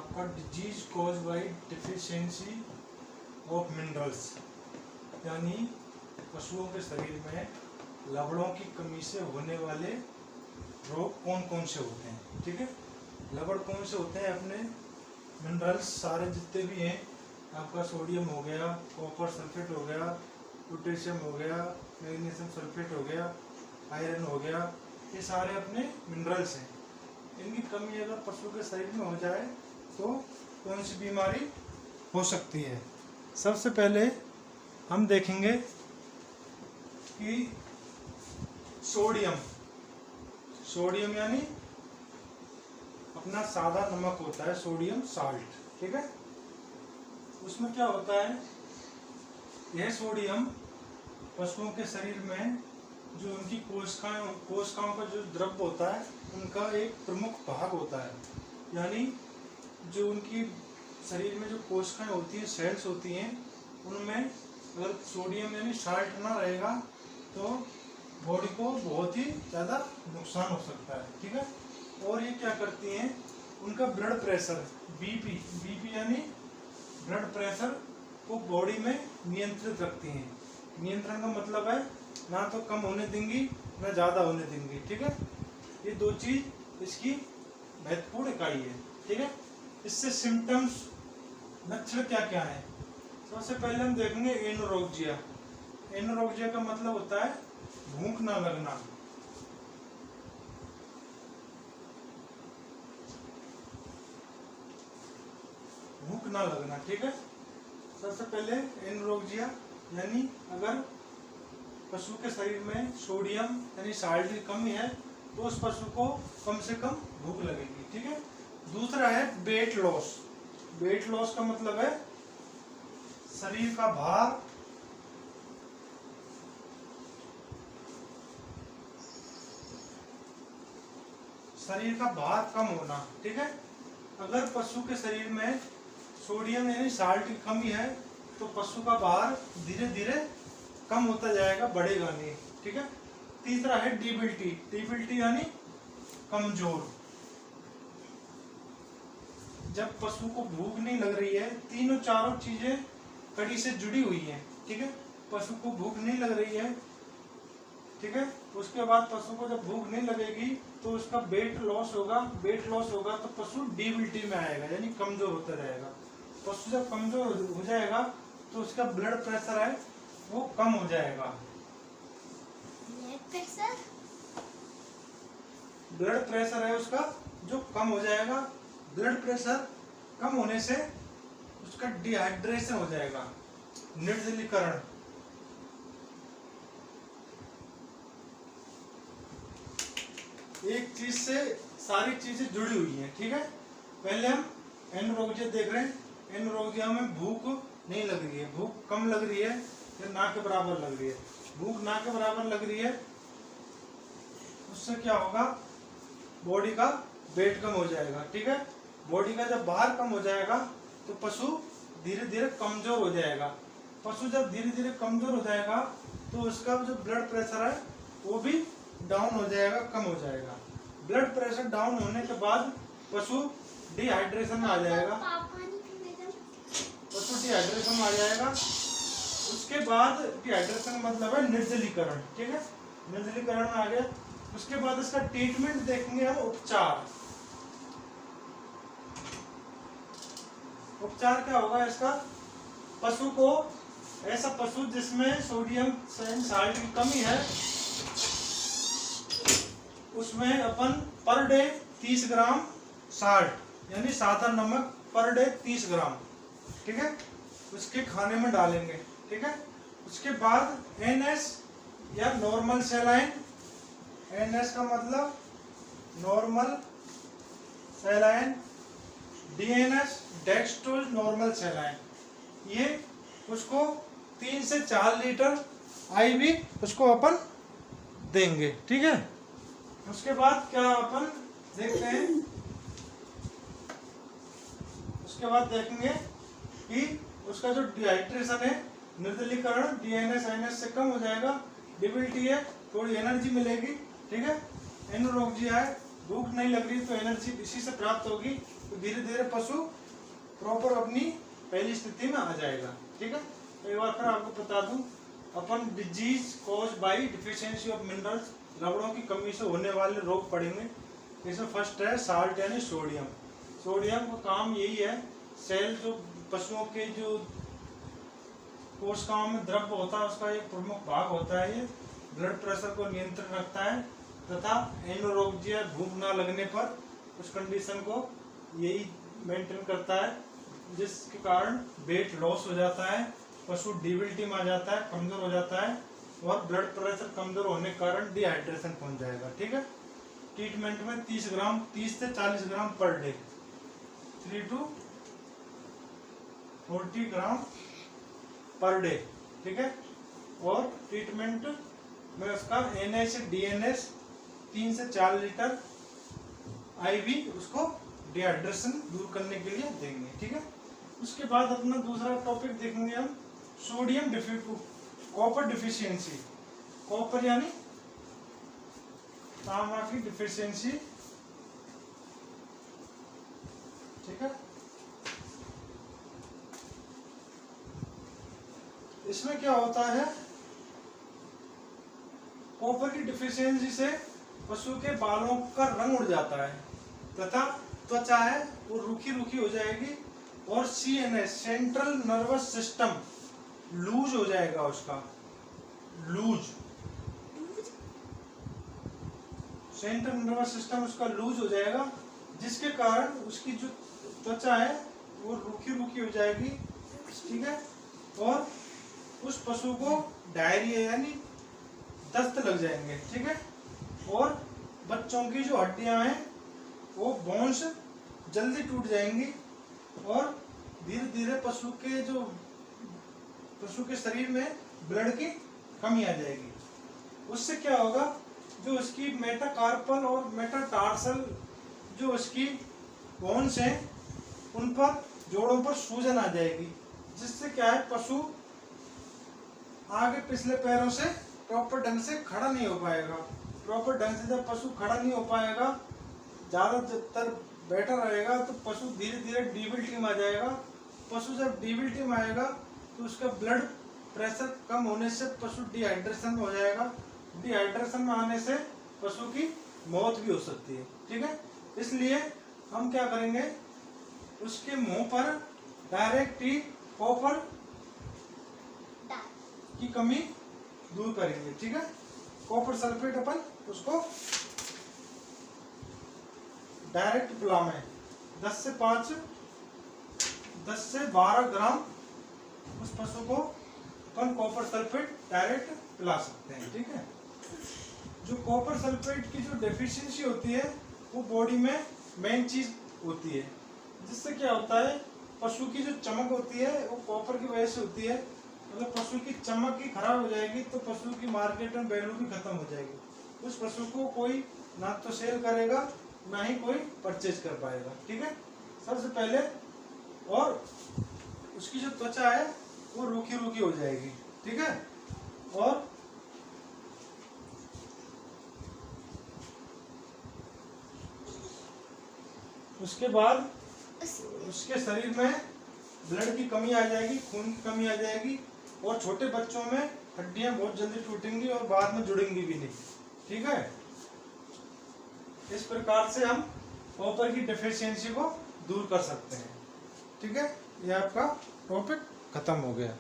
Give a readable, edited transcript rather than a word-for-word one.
A disease cause by deficiency of minerals, यानी पशुओं के शरीर में लवणों की कमी से होने वाले रोग कौन कौन से होते हैं। ठीक है, लवण कौन से होते हैं? अपने मिनरल्स सारे जितने भी हैं, आपका सोडियम हो गया, कॉपर सल्फेट हो गया, पोटेशियम हो गया, मैग्नीशियम सल्फेट हो गया, आयरन हो गया, ये सारे अपने मिनरल्स हैं। इनकी कमी अगर पशु के शरीर में हो जाए तो कौन सी बीमारी हो सकती है? सबसे पहले हम देखेंगे कि सोडियम यानी अपना सादा नमक होता है, सोडियम साल्ट। ठीक है, उसमें क्या होता है, यह सोडियम पशुओं के शरीर में जो उनकी कोशिकाओं का जो द्रव्य होता है उनका एक प्रमुख भाग होता है। यानी जो उनकी शरीर में जो कोशिकाएं होती हैं, सेल्स होती हैं, उनमें अगर सोडियम यानी साल्ट ना रहेगा तो बॉडी को बहुत ही ज़्यादा नुकसान हो सकता है। ठीक है, और ये क्या करती हैं, उनका ब्लड प्रेशर बीपी यानी ब्लड प्रेशर को बॉडी में नियंत्रित रखती हैं। नियंत्रण का मतलब है ना तो कम होने देंगी ना ज़्यादा होने देंगी। ठीक है, ये दो चीज़ इसकी महत्वपूर्ण इकाई है। ठीक है, इससे सिम्टम्स लक्षण क्या क्या है? सबसे पहले हम देखेंगे एनोरेक्सिया। एनोरेक्सिया का मतलब होता है भूख ना लगना। भूख ना लगना। ठीक है, सबसे पहले एनोरेक्सिया यानी अगर पशु के शरीर में सोडियम यानी साल्ट की कमी है तो उस पशु को कम से कम भूख लगेगी। ठीक है, दूसरा है वेट लॉस। वेट लॉस का मतलब है शरीर का भार कम होना। ठीक है, अगर पशु के शरीर में सोडियम यानी साल्ट की कमी है तो पशु का भार धीरे धीरे कम होता जाएगा, बढ़ेगा नहीं। ठीक है, तीसरा है डिबिलिटी यानी कमजोर। जब पशु को भूख नहीं लग रही है, तीनों चारों चीजें कड़ी से जुड़ी हुई हैं। ठीक है, पशु को भूख नहीं लग रही है, ठीक है, उसके बाद पशु को जब भूख नहीं लगेगी तो उसका वेट लॉस होगा। वेट लॉस होगा तो पशु डिबिलिटी में आएगा यानी कमजोर होता जाएगा। पशु जब कमजोर हो जाएगा तो उसका ब्लड प्रेशर है वो कम हो जाएगा। ब्लड प्रेशर है उसका जो कम हो जाएगा। ब्लड प्रेशर कम होने से उसका डिहाइड्रेशन हो जाएगा, निर्जलीकरण। एक चीज से सारी चीजें जुड़ी हुई हैं। ठीक है, पहले हम एनोरेक्सिया देख रहे हैं। एनोरेक्सिया में भूख नहीं लग रही है, भूख कम लग रही है या ना के बराबर लग रही है। भूख ना के बराबर लग रही है, उससे क्या होगा, बॉडी का वेट कम हो जाएगा। ठीक है, बॉडी का जब भार कम हो जाएगा तो पशु धीरे धीरे कमजोर हो जाएगा। पशु जब धीरे धीरे कमजोर हो जाएगा तो उसका जो ब्लड प्रेशर है वो भी डाउन हो जाएगा, कम हो जाएगा। ब्लड प्रेशर डाउन होने के बाद पशु डिहाइड्रेशन में आ जाएगा। पशु डिहाइड्रेशन में आ जाएगा। उसके बाद डिहाइड्रेशन का मतलब है निर्जलीकरण। ठीक है, निर्जलीकरण में आ गया। उसके बाद इसका ट्रीटमेंट देखेंगे हम, उपचार क्या होगा इसका? पशु को, ऐसा पशु जिसमें सोडियम साल्ट की कमी है उसमें अपन पर डे 30 ग्राम साल्ट यानी सादा नमक पर डे 30 ग्राम, ठीक है, उसके खाने में डालेंगे। ठीक है, उसके बाद एनएस या नॉर्मल सैलाइन, एनएस का मतलब normal saline, DNS dextrose normal saline, ये उसको 3 से 4 लीटर आईवी उसको अपन देंगे। ठीक है, उसके बाद क्या अपन देखते हैं, उसके बाद देखेंगे कि उसका जो डिहाइड्रेशन है, निर्जलीकरण, डीएनएस आईएनएस से कम हो जाएगा, डिबिलिटी है, थोड़ी एनर्जी मिलेगी। ठीक है, एनोरेक्सिया है, भूख नहीं लग रही तो एनर्जी इसी से प्राप्त होगी। तो धीरे धीरे पशु प्रॉपर अपनी पहली स्थिति में आ जाएगा। ठीक है, एक बार फिर आपको बता दूं, अपन disease cause by deficiency of minerals, लवणों की कमी से होने वाले रोग पड़ेंगे। इसमें फर्स्ट है साल्ट यानी सोडियम। सोडियम का काम यही है, सेल जो पशुओं के जो कोशिकाओं में द्रव्य होता है उसका एक प्रमुख भाग होता है, ये ब्लड प्रेशर को नियंत्रण रखता है तथा एनोरेक्सिया, भूख ना लगने पर उस कंडीशन को यही मेंटेन करता है, जिसके कारण वेट लॉस हो जाता है, पशु डिबिलिटी में आ जाता है, कमजोर हो जाता है और ब्लड प्रेशर कमजोर होने के कारण डिहाइड्रेशन पहुंच जाएगा। ठीक है, ट्रीटमेंट में 30 से 40 ग्राम per day, 3 to 40 gram per day. ठीक है, और ट्रीटमेंट में उसका NS DNS 3 से 4 लीटर IV उसको डिहाइड्रेशन दूर करने के लिए देंगे। ठीक है, उसके बाद अपना दूसरा टॉपिक देखेंगे हम सोडियम कॉपर डिफिशियंसी। कॉपर यानी तांबा की डिफिशियंसी। ठीक है, इसमें क्या होता है, कॉपर की डिफिशियंसी से पशु के बालों का रंग उड़ जाता है तथा त्वचा है वो रूखी रूखी हो जाएगी और CNS central nervous system loose हो जाएगा, उसका लूज, सेंट्रल नर्वस सिस्टम उसका लूज हो जाएगा, जिसके कारण उसकी जो त्वचा है वो रूखी रूखी हो जाएगी। ठीक है, और उस पशु को डायरिया यानी दस्त लग जाएंगे। ठीक है, और बच्चों की जो हड्डियां हैं वो बोन्स जल्दी टूट जाएंगी और धीरे धीरे पशु के शरीर में ब्लड की कमी आ जाएगी। उससे क्या होगा, जो उसकी मेटाकार्पल और मेटाटार्सल जो उसकी बोन्स हैं उन पर जोड़ों पर सूजन आ जाएगी, जिससे क्या है पशु आगे पिछले पैरों से प्रॉपर ढंग से खड़ा नहीं हो पाएगा। प्रॉपर ढंग से जब पशु खड़ा नहीं हो पाएगा, ज्यादातर बैठा रहेगा, तो पशु धीरे धीरे डिबिलिटी में आ जाएगा। पशु जब डिबिलिटी में आएगा तो उसका ब्लड प्रेशर कम होने से पशु डिहाइड्रेशन हो जाएगा। डिहाइड्रेशन में आने से पशु की मौत भी हो सकती है। ठीक है, इसलिए हम क्या करेंगे, उसके मुंह पर डायरेक्ट ही कॉपर की कमी दूर करेंगे। ठीक है, कॉपर सल्फेट अपन उसको डायरेक्ट पिला में 10 से 12 ग्राम उस पशु को अपन कॉपर सल्फेट डायरेक्ट पिला सकते हैं। ठीक है, जो कॉपर सल्फेट की जो डेफिशिएंसी होती है वो बॉडी में मेन चीज होती है, जिससे क्या होता है, पशु की जो चमक होती है वो कॉपर की वजह से होती है। मतलब पशु की चमक ही खराब हो जाएगी तो पशु की मार्केट में वैल्यू भी खत्म हो जाएगी। उस पशु को कोई ना तो सेल करेगा ना ही कोई परचेज कर पाएगा। ठीक है, सबसे पहले, और उसकी जो त्वचा है वो रूखी रूखी हो जाएगी। ठीक है, और उसके बाद उसके शरीर में ब्लड की कमी आ जाएगी, खून की कमी आ जाएगी और छोटे बच्चों में हड्डियां बहुत जल्दी टूटेंगी और बाद में जुड़ेंगी भी नहीं। ठीक है, इस प्रकार से हम कॉपर की डेफिशिएंसी को दूर कर सकते हैं। ठीक है, ये आपका टॉपिक खत्म हो गया।